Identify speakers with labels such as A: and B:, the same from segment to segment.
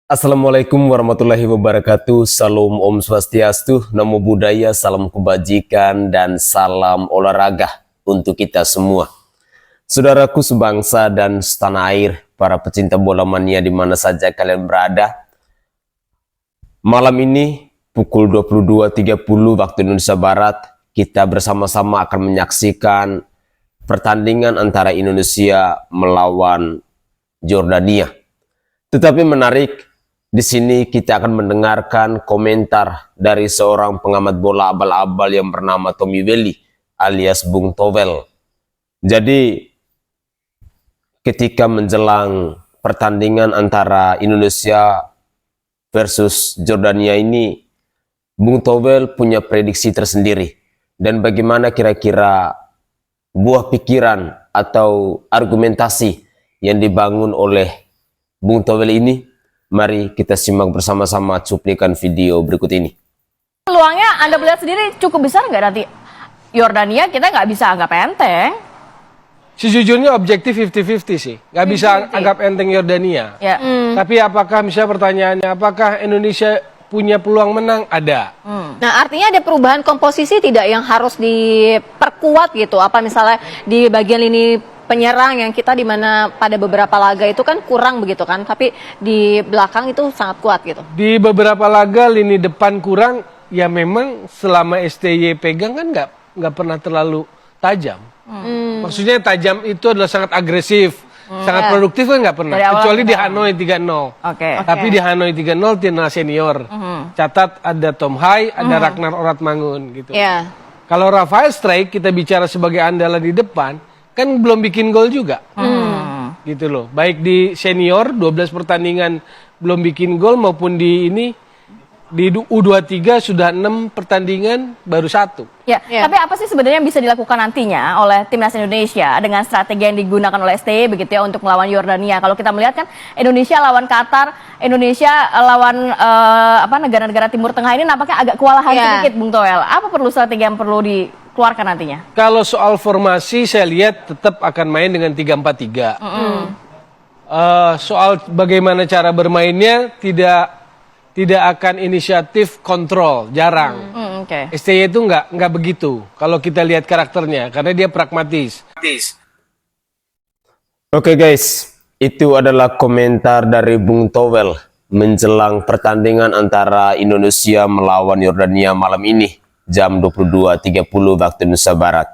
A: Assalamualaikum warahmatullahi wabarakatuh. Salam Om Swastiastu, Namo Buddhaya, salam kebajikan dan salam olahraga untuk kita semua. Saudaraku sebangsa dan setanah air, para pecinta bola mania di mana saja kalian berada. Malam ini pukul 22.30 waktu Indonesia Barat, kita bersama-sama akan menyaksikan pertandingan antara Indonesia melawan Jordania. Tetapi menarik, di sini kita akan mendengarkan komentar dari seorang pengamat bola abal-abal yang bernama Tommy Welly alias Bung Towel. Jadi ketika menjelang pertandingan antara Indonesia versus Jordania ini, Bung Towel punya prediksi tersendiri. Dan bagaimana kira-kira buah pikiran atau argumentasi yang dibangun oleh Bung Towel ini? Mari kita simak bersama-sama cuplikan video berikut ini.
B: Peluangnya Anda melihat sendiri cukup besar nggak nanti? Yordania kita nggak bisa anggap enteng.
C: Sejujurnya objektif 50-50 sih. Nggak bisa anggap enteng Yordania.
B: Ya.
C: Tapi apakah misalnya pertanyaannya, apakah Indonesia punya peluang menang? Ada.
D: Nah, artinya ada perubahan komposisi tidak yang harus diperkuat gitu? Apa misalnya di bagian lini penyerang yang kita di mana pada beberapa laga itu kan kurang begitu kan, tapi di belakang itu sangat kuat gitu.
C: Di beberapa laga lini depan kurang, ya memang selama STY pegang kan nggak pernah terlalu tajam. Maksudnya tajam itu adalah sangat agresif, sangat produktif kan nggak pernah. Kecuali di Hanoi 3-0.
B: Oke.
C: Tapi di Hanoi 3-0 timnas senior. Catat ada Tom Hai, ada Ragnar Oratmangun gitu.
D: Ya.
C: Kalau Rafael Strijk kita bicara sebagai andalan di depan, kan belum bikin gol juga. Gitu loh. Baik di senior 12 pertandingan belum bikin gol maupun di U23 sudah 6 pertandingan baru 1.
B: Ya. Tapi apa sih sebenarnya yang bisa dilakukan nantinya oleh timnas Indonesia dengan strategi yang digunakan oleh STY begitu ya untuk melawan Yordania? Kalau kita melihat kan Indonesia lawan Qatar, Indonesia lawan negara-negara Timur Tengah ini nampaknya agak kewalahan sedikit, Bung Towel. Apa perlu strategi yang perlu dikeluarkan nantinya?
C: Kalau soal formasi saya lihat tetap akan main dengan 3-4-3. Soal bagaimana cara bermainnya tidak akan inisiatif kontrol, jarang. STY itu nggak begitu kalau kita lihat karakternya, karena dia pragmatis.
A: Oke guys, itu adalah komentar dari Bung Towel menjelang pertandingan antara Indonesia melawan Yordania malam ini jam 22.30 waktu Indonesia Barat.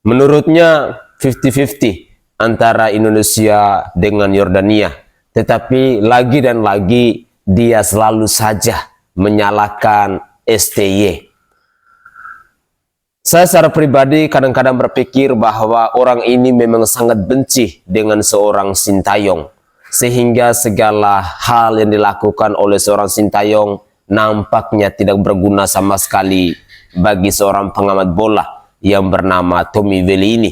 A: Menurutnya 50-50 antara Indonesia dengan Yordania, tetapi lagi dan lagi dia selalu saja menyalahkan STY. Saya secara pribadi kadang-kadang berpikir bahwa orang ini memang sangat benci dengan seorang Sintayong, sehingga segala hal yang dilakukan oleh seorang Sintayong nampaknya tidak berguna sama sekali bagi seorang pengamat bola yang bernama Tommy Welly ini.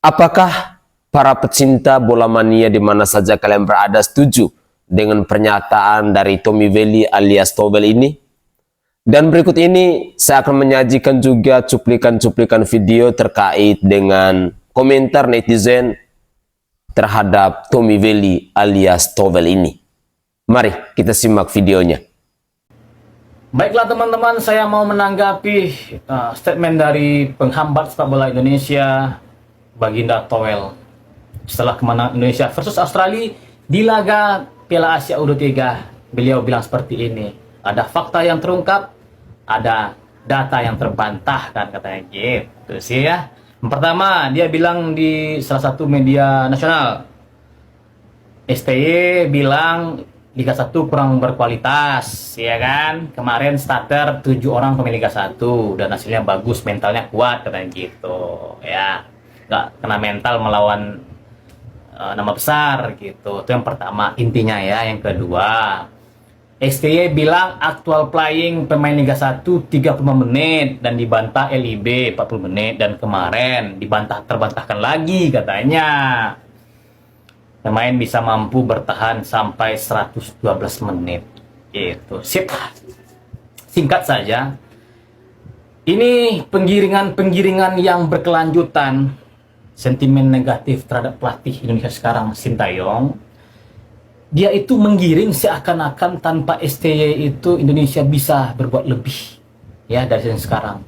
A: Apakah para pecinta bola mania di mana saja kalian berada setuju dengan pernyataan dari Tommy Welly alias Towel ini? Dan berikut ini saya akan menyajikan juga cuplikan-cuplikan video terkait dengan komentar netizen terhadap Tommy Welly alias Towel ini. Mari kita simak videonya.
E: Baiklah teman-teman, saya mau menanggapi statement dari penghambat sepak bola Indonesia, Baginda Towel, setelah kemenangan Indonesia versus Australia di laga Piala Asia U23. Beliau bilang seperti ini, ada fakta yang terungkap, ada data yang terbantah, kan katanya gitu sih ya. Yang pertama, dia bilang di salah satu media nasional, STY bilang Liga 1 kurang berkualitas, ya kan. Kemarin starter 7 orang pemain Liga 1 dan hasilnya bagus, mentalnya kuat, katanya gitu ya. Nggak kena mental melawan nama besar gitu. Itu yang pertama intinya ya. Yang kedua, STY bilang aktual playing pemain Liga 1 35 menit dan dibantah LIB 40 menit, dan kemarin terbantahkan lagi katanya pemain bisa mampu bertahan sampai 112 menit gitu. Sip. Singkat saja, ini penggiringan yang berkelanjutan, sentimen negatif terhadap pelatih Indonesia sekarang, Sintayong, dia itu menggiring seakan-akan tanpa STY itu Indonesia bisa berbuat lebih ya dari yang sekarang.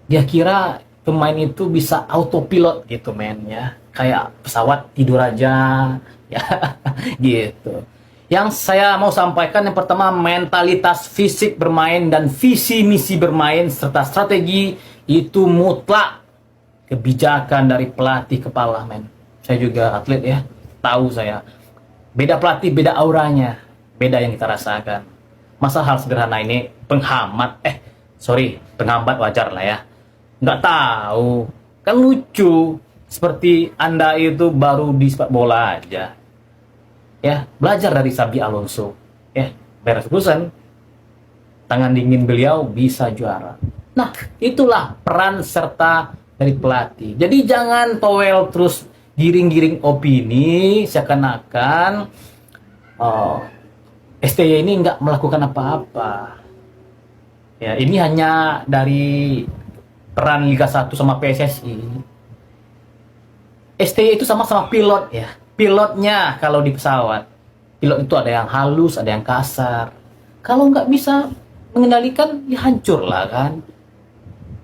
E: Dia kira pemain itu bisa autopilot gitu men ya, kayak pesawat tidur aja ya gitu. Yang saya mau sampaikan yang pertama, mentalitas fisik bermain dan visi misi bermain serta strategi itu mutlak kebijakan dari pelatih kepala men. Saya juga atlet ya, tahu saya. Beda pelatih, beda auranya, beda yang kita rasakan. Masa hal sederhana ini penghambat wajar lah ya. Nggak tahu, kan lucu. Seperti Anda itu baru di sepak bola aja. Ya, belajar dari Xabi Alonso. Ya, Leverkusen, tangan dingin beliau bisa juara. Nah, itulah peran serta dari pelatih. Jadi jangan towel terus giring-giring opini seakan-akan STY ini nggak melakukan apa-apa. Ya, ini hanya dari peran Liga 1 sama PSSI. STY itu sama-sama pilot ya. Pilotnya kalau di pesawat, pilot itu ada yang halus, ada yang kasar. Kalau nggak bisa mengendalikan, ya hancur lah kan.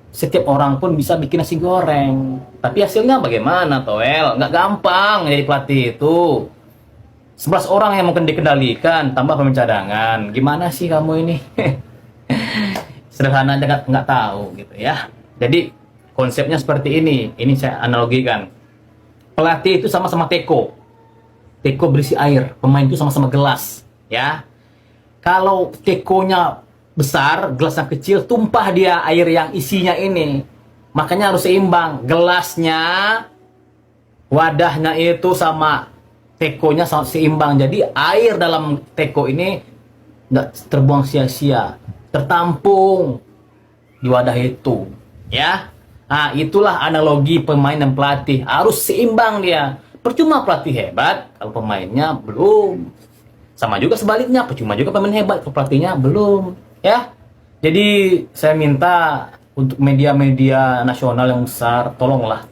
E: Setiap orang pun bisa bikin nasi goreng. Tapi hasilnya bagaimana, Toel? Nggak gampang jadi pelatih itu. 11 orang yang mungkin dikendalikan, tambah pemain cadangan. Gimana sih kamu ini? Sederhana aja nggak tahu gitu ya. Jadi konsepnya seperti ini. Ini saya analogikan. Pelatih itu sama-sama teko. Teko berisi air. Pemain itu sama-sama gelas. Ya. Kalau tekonya besar, gelasnya kecil, tumpah dia air yang isinya ini. Makanya harus seimbang. Gelasnya, wadahnya itu sama tekonya sama seimbang. Jadi air dalam teko ini nggak terbuang sia-sia, tertampung di wadah itu. Ya, nah itulah analogi pemain dan pelatih. Harus seimbang dia. Percuma pelatih hebat kalau pemainnya belum. Sama juga sebaliknya, percuma juga pemain hebat kalau pelatihnya belum. Ya, jadi saya minta untuk media-media nasional yang besar, tolonglah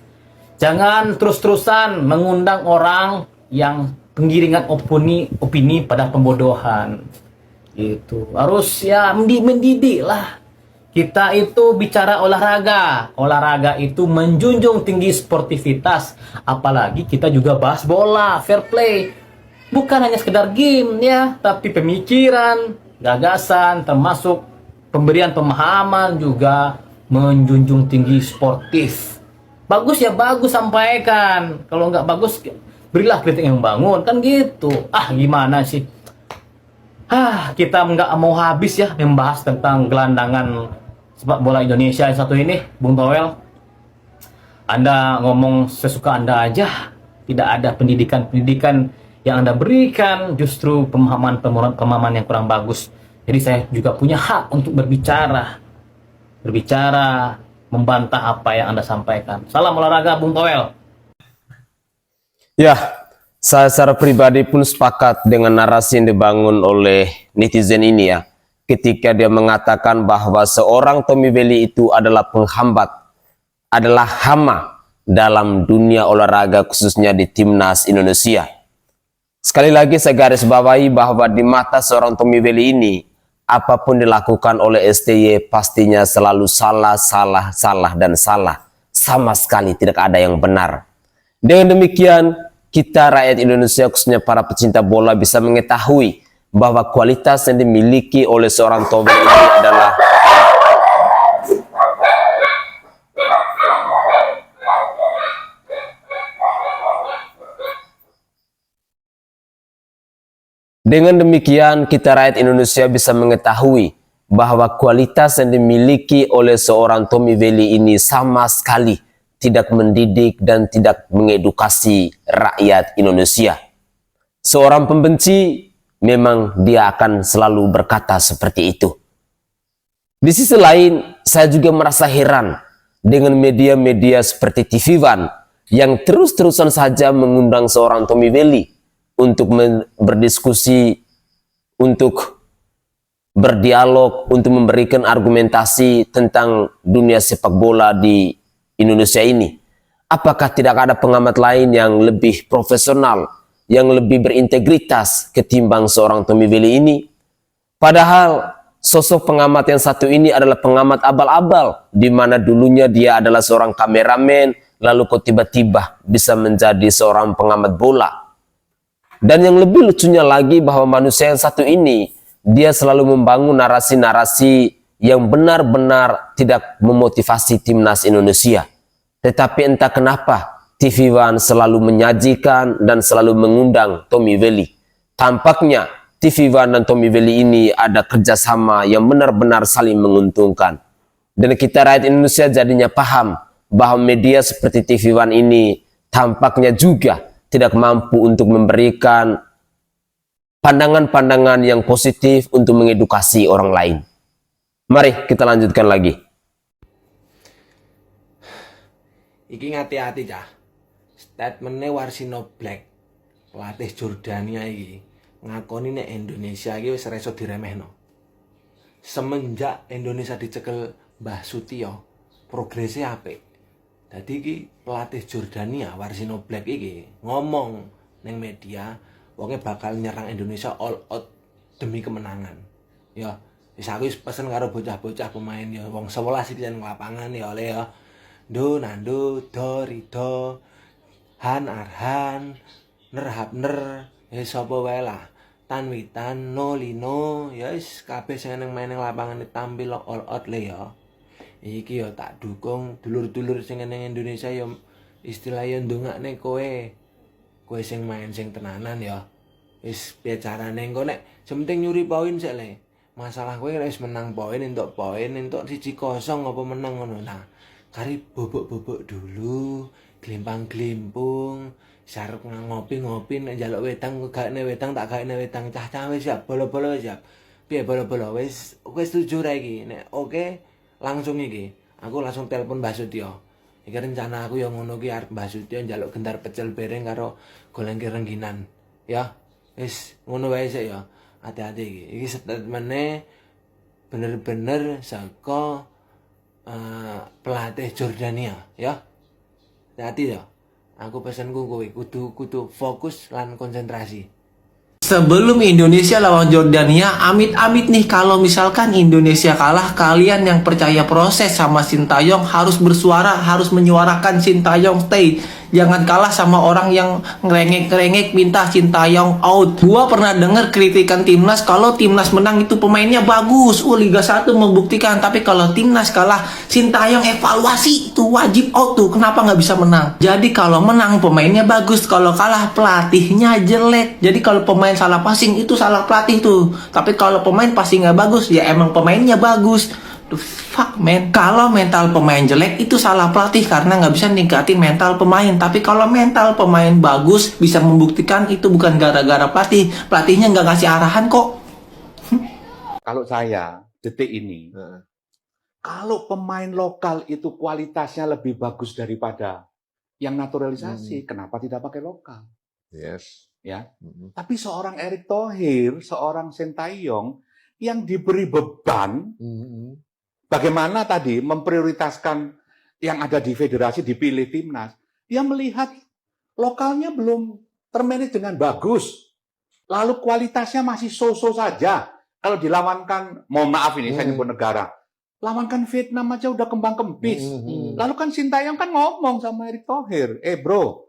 E: jangan terus-terusan mengundang orang yang penggiringan opini pada pembodohan. Itu harus ya mendidik lah. Kita itu bicara olahraga. Olahraga itu menjunjung tinggi sportivitas. Apalagi kita juga bahas bola, fair play. Bukan hanya sekedar game ya, tapi pemikiran, gagasan, termasuk pemberian pemahaman juga menjunjung tinggi sportif. Bagus ya bagus, sampaikan. Kalau nggak bagus, berilah kritik yang bangun, kan gitu. Gimana sih? Kita nggak mau habis ya membahas tentang gelandangan sepak bola Indonesia yang satu ini, Bung Toel. Anda ngomong sesuka Anda aja, tidak ada pendidikan yang Anda berikan, justru pemahaman yang kurang bagus. Jadi saya juga punya hak untuk berbicara, membantah apa yang Anda sampaikan. Salam olahraga, Bung Toel.
A: Ya, saya secara pribadi pun sepakat dengan narasi yang dibangun oleh netizen ini ya. Ketika dia mengatakan bahwa seorang Tommy Welly itu adalah penghambat, adalah hama dalam dunia olahraga khususnya di timnas Indonesia. Sekali lagi saya garis bawahi bahwa di mata seorang Tommy Welly ini, apapun dilakukan oleh STY pastinya selalu salah. Sama sekali tidak ada yang benar. Dengan demikian, kita rakyat Indonesia khususnya para pecinta bola bisa mengetahui bahwa kualitas yang dimiliki oleh seorang Tommy ini adalah Dengan demikian, kita rakyat Indonesia bisa mengetahui bahwa kualitas yang dimiliki oleh seorang Tommy Welly ini sama sekali tidak mendidik dan tidak mengedukasi rakyat Indonesia. Seorang pembenci memang dia akan selalu berkata seperti itu. Di sisi lain, saya juga merasa heran dengan media-media seperti TV One yang terus-terusan saja mengundang seorang Tommy Welly untuk berdiskusi, untuk berdialog, untuk memberikan argumentasi tentang dunia sepak bola di Indonesia ini. Apakah tidak ada pengamat lain yang lebih profesional, yang lebih berintegritas ketimbang seorang Tommy Welly ini. Padahal sosok pengamat yang satu ini adalah pengamat abal-abal, di mana dulunya dia adalah seorang kameramen, lalu kok tiba-tiba bisa menjadi seorang pengamat bola. Dan yang lebih lucunya lagi bahwa manusia yang satu ini, dia selalu membangun narasi-narasi yang benar-benar tidak memotivasi timnas Indonesia. Tetapi entah kenapa TV One selalu menyajikan dan selalu mengundang Tommy Welly. Tampaknya TV One dan Tommy Welly ini ada kerjasama yang benar-benar saling menguntungkan. Dan kita rakyat Indonesia jadinya paham bahwa media seperti TV One ini tampaknya juga tidak mampu untuk memberikan pandangan-pandangan yang positif untuk mengedukasi orang lain. Mari kita lanjutkan lagi.
F: Iki ngati-hati cah. Statementnya Warsino Black, pelatih Jordania iki, ngakoni nek Indonesia iki wis reso diremehno. Semenjak Indonesia dicekel Mbah Sutio, progresnya apik. Dadi iki pelatih Jordania Warsino Black iki ngomong neng media, wonge bakal nyerang Indonesia all out demi kemenangan. Ya, wis aku wis pesen karo bocah-bocah pemain ya wong 11 iki nang lapangan ya oleh ya. Do Nando, Do Rido, Han Arhan, Nerhabner, sapa wae lah. Tanwitan, Nolino, ya wis kabeh sing main nang lapangan tampil all out le ya. Iki ya tak dukung dulur-dulur sing nang Indonesia ya istilah ya ndongakne kowe. Kowe sing main sing tenanan ya. Wis piye carane engko nek sementing nyuri poin sik le. Masalah kowe wis menang poin entuk 1-0 apa menang ngono. Nah, kari bobok-bobok dulu, glimpang-glimpung, sarep ngopi-ngopi nek njaluk wedang gakne wedang tak gakne wedang cah-cah wis siap, bolo-bolo wis siap. Piye bolo-bolo wis setuju ra iki? Nek oke, langsung iki. Aku langsung telepon Mbah Sutio. Iki rencana aku yang ngono ki arep Mbah Sutio njaluk gentar pecel bereng karo goleng rengginan. Ya, wis ngono wae sik ya. Hati-hati iki. Iki statemente bener-bener saka pelatih Jordania ya. Hati-hati ya. Aku pesanku kowe kudu fokus lan konsentrasi.
G: Sebelum Indonesia lawan Jordania, amit-amit nih kalau misalkan Indonesia kalah, kalian yang percaya proses sama Sintayong harus bersuara, harus menyuarakan Sintayong stay. Jangan kalah sama orang yang ngerengek-ngerengek minta Sintayong out. Gua pernah denger kritikan timnas kalau timnas menang itu pemainnya bagus. Liga 1 membuktikan. Tapi kalau timnas kalah, Sintayong evaluasi itu wajib out tuh. Kenapa nggak bisa menang? Jadi kalau menang pemainnya bagus, kalau kalah pelatihnya jelek. Jadi kalau pemain salah passing itu salah pelatih tuh. Tapi kalau pemain passing nggak bagus, ya emang pemainnya bagus. The fuck man. Kalau mental pemain jelek itu salah pelatih karena nggak bisa ningkatin mental pemain. Tapi kalau mental pemain bagus bisa membuktikan itu bukan gara-gara pelatih. Pelatihnya nggak ngasih arahan kok.
H: Kalau saya detik ini, kalau pemain lokal itu kualitasnya lebih bagus daripada yang naturalisasi, kenapa tidak pakai lokal?
I: Yes.
H: Ya. Tapi seorang Erick Thohir, seorang Sintayong yang diberi beban, bagaimana tadi memprioritaskan yang ada di federasi dipilih timnas, dia melihat lokalnya belum termanage dengan bagus, lalu kualitasnya masih so-so saja. Kalau dilawankan, mohon maaf ini saya nyebut negara, lawankan Vietnam aja udah kembang kempis. Lalu kan Sintayong kan ngomong sama Erick Thohir, bro,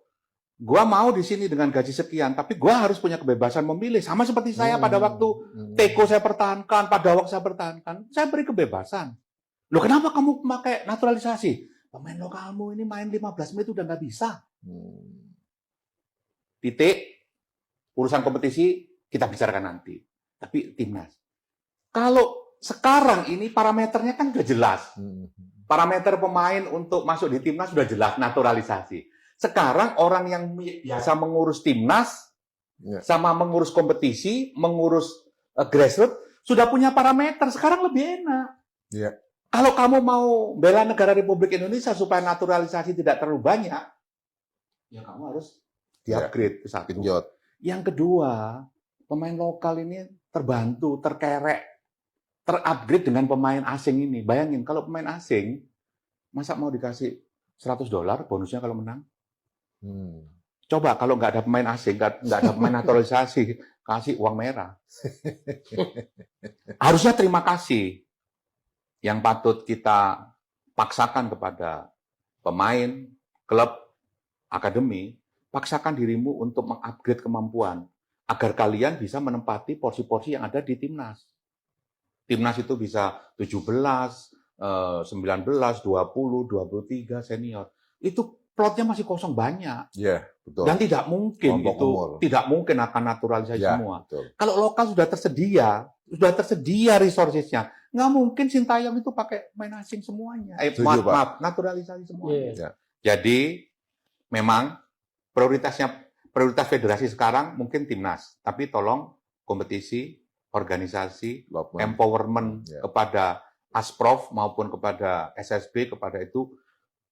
H: gua mau di sini dengan gaji sekian, tapi gua harus punya kebebasan memilih. Sama seperti saya pada waktu Teko saya pertahankan, pada waktu saya pertahankan, saya beri kebebasan. Loh kenapa kamu pakai naturalisasi? Pemain lokalmu ini main 15 menit udah nggak bisa. Titik, urusan kompetisi kita bicarakan nanti. Tapi timnas. Kalau sekarang ini parameternya kan udah jelas. Parameter pemain untuk masuk di timnas sudah jelas, naturalisasi. Sekarang orang yang biasa mengurus timnas, sama mengurus kompetisi, mengurus grassroots, sudah punya parameter. Sekarang lebih enak. Kalau kamu mau bela negara Republik Indonesia supaya naturalisasi tidak terlalu banyak, ya kamu harus di-upgrade ke satu. Yang kedua, pemain lokal ini terbantu, terkerek, terupgrade dengan pemain asing ini. Bayangin, kalau pemain asing, masa mau dikasih $100 bonusnya kalau menang? Coba kalau nggak ada pemain asing, nggak ada pemain naturalisasi, kasih uang merah. Harusnya terima kasih yang patut kita paksakan kepada pemain, klub, akademi, paksakan dirimu untuk mengupgrade kemampuan agar kalian bisa menempati porsi-porsi yang ada di timnas. Timnas itu bisa 17, 19, 20, 23 senior. Itu plotnya masih kosong banyak.
I: Iya, betul.
H: Dan tidak mungkin
I: Kelompok
H: itu
I: umur.
H: tidak mungkin akan naturalisasi
I: Ya,
H: semua.
I: betul.
H: Kalau lokal sudah tersedia resources-nya, nggak mungkin Sintayong itu pakai main asing semuanya.
I: Setuju, Pak.
H: Maaf, naturalisasi semuanya.
C: Iya.
H: Jadi memang prioritas federasi sekarang mungkin timnas, tapi tolong kompetisi, organisasi,
I: Development.
H: empowerment
I: Ya.
H: kepada Asprof maupun kepada SSB, kepada itu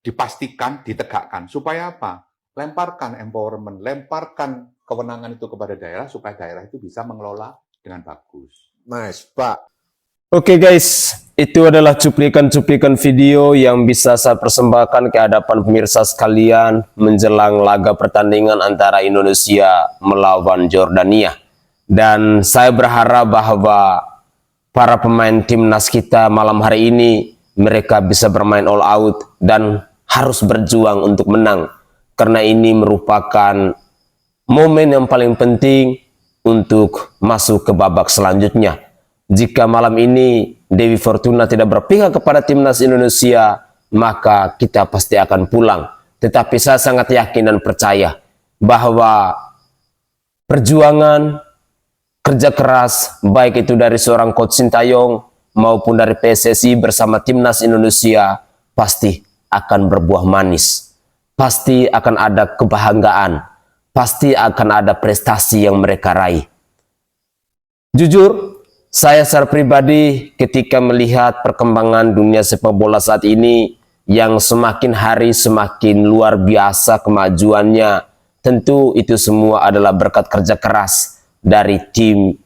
H: dipastikan, ditegakkan. Supaya apa? Lemparkan empowerment, lemparkan kewenangan itu kepada daerah, supaya daerah itu bisa mengelola dengan bagus.
I: Nice, Pak.
A: Oke guys, itu adalah cuplikan-cuplikan video yang bisa saya persembahkan ke hadapan pemirsa sekalian menjelang laga pertandingan antara Indonesia melawan Jordania. Dan saya berharap bahwa para pemain timnas kita malam hari ini mereka bisa bermain all out dan harus berjuang untuk menang. Karena ini merupakan momen yang paling penting untuk masuk ke babak selanjutnya. Jika malam ini Dewi Fortuna tidak berpihak kepada timnas Indonesia, maka kita pasti akan pulang. Tetapi saya sangat yakin dan percaya bahwa perjuangan, kerja keras, baik itu dari seorang Coach Sintayong maupun dari PSSI bersama timnas Indonesia, pasti akan berbuah manis. Pasti akan ada kebanggaan. Pasti akan ada prestasi yang mereka raih. Jujur, saya secara pribadi ketika melihat perkembangan dunia sepak bola saat ini yang semakin hari semakin luar biasa kemajuannya, tentu itu semua adalah berkat kerja keras dari tim,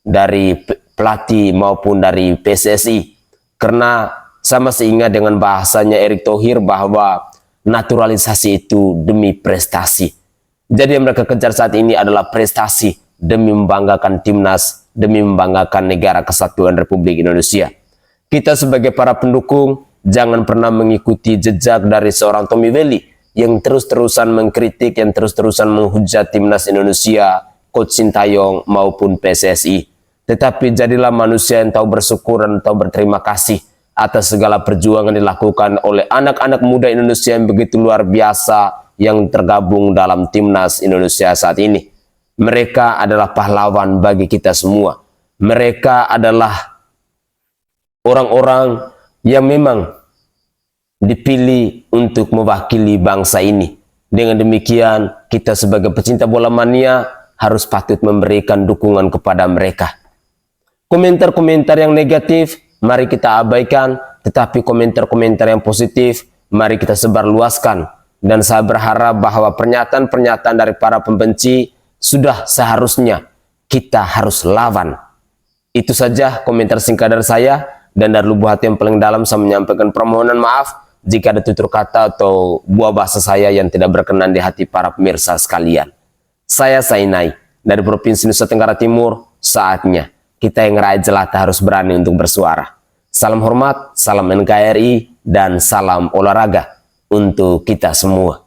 A: dari pelatih maupun dari PSSI. Karena sama seingat dengan bahasanya Erick Thohir bahwa naturalisasi itu demi prestasi. Jadi yang mereka kejar saat ini adalah prestasi demi membanggakan timnas, demi membanggakan negara kesatuan Republik Indonesia. Kita sebagai para pendukung jangan pernah mengikuti jejak dari seorang Tommy Welly yang terus-terusan mengkritik, yang terus-terusan menghujat timnas Indonesia, Coach Sintayong maupun PSSI. Tetapi jadilah manusia yang tahu bersyukur dan tahu berterima kasih atas segala perjuangan dilakukan oleh anak-anak muda Indonesia yang begitu luar biasa yang tergabung dalam timnas Indonesia saat ini. Mereka adalah pahlawan bagi kita semua. Mereka adalah orang-orang yang memang dipilih untuk mewakili bangsa ini. Dengan demikian, kita sebagai pecinta bola mania harus patut memberikan dukungan kepada mereka. Komentar-komentar yang negatif, mari kita abaikan. Tetapi komentar-komentar yang positif, mari kita sebarluaskan. Dan saya berharap bahwa pernyataan-pernyataan dari para pembenci sudah seharusnya kita harus lawan. Itu saja komentar singkat dari saya, dan dari lubuk hati yang paling dalam saya menyampaikan permohonan maaf jika ada tutur kata atau buah bahasa saya yang tidak berkenan di hati para pemirsa sekalian. Saya Sainai dari Provinsi Nusa Tenggara Timur. Saatnya kita yang rakyat jelata harus berani untuk bersuara. Salam hormat, salam NKRI, dan salam olahraga untuk kita semua.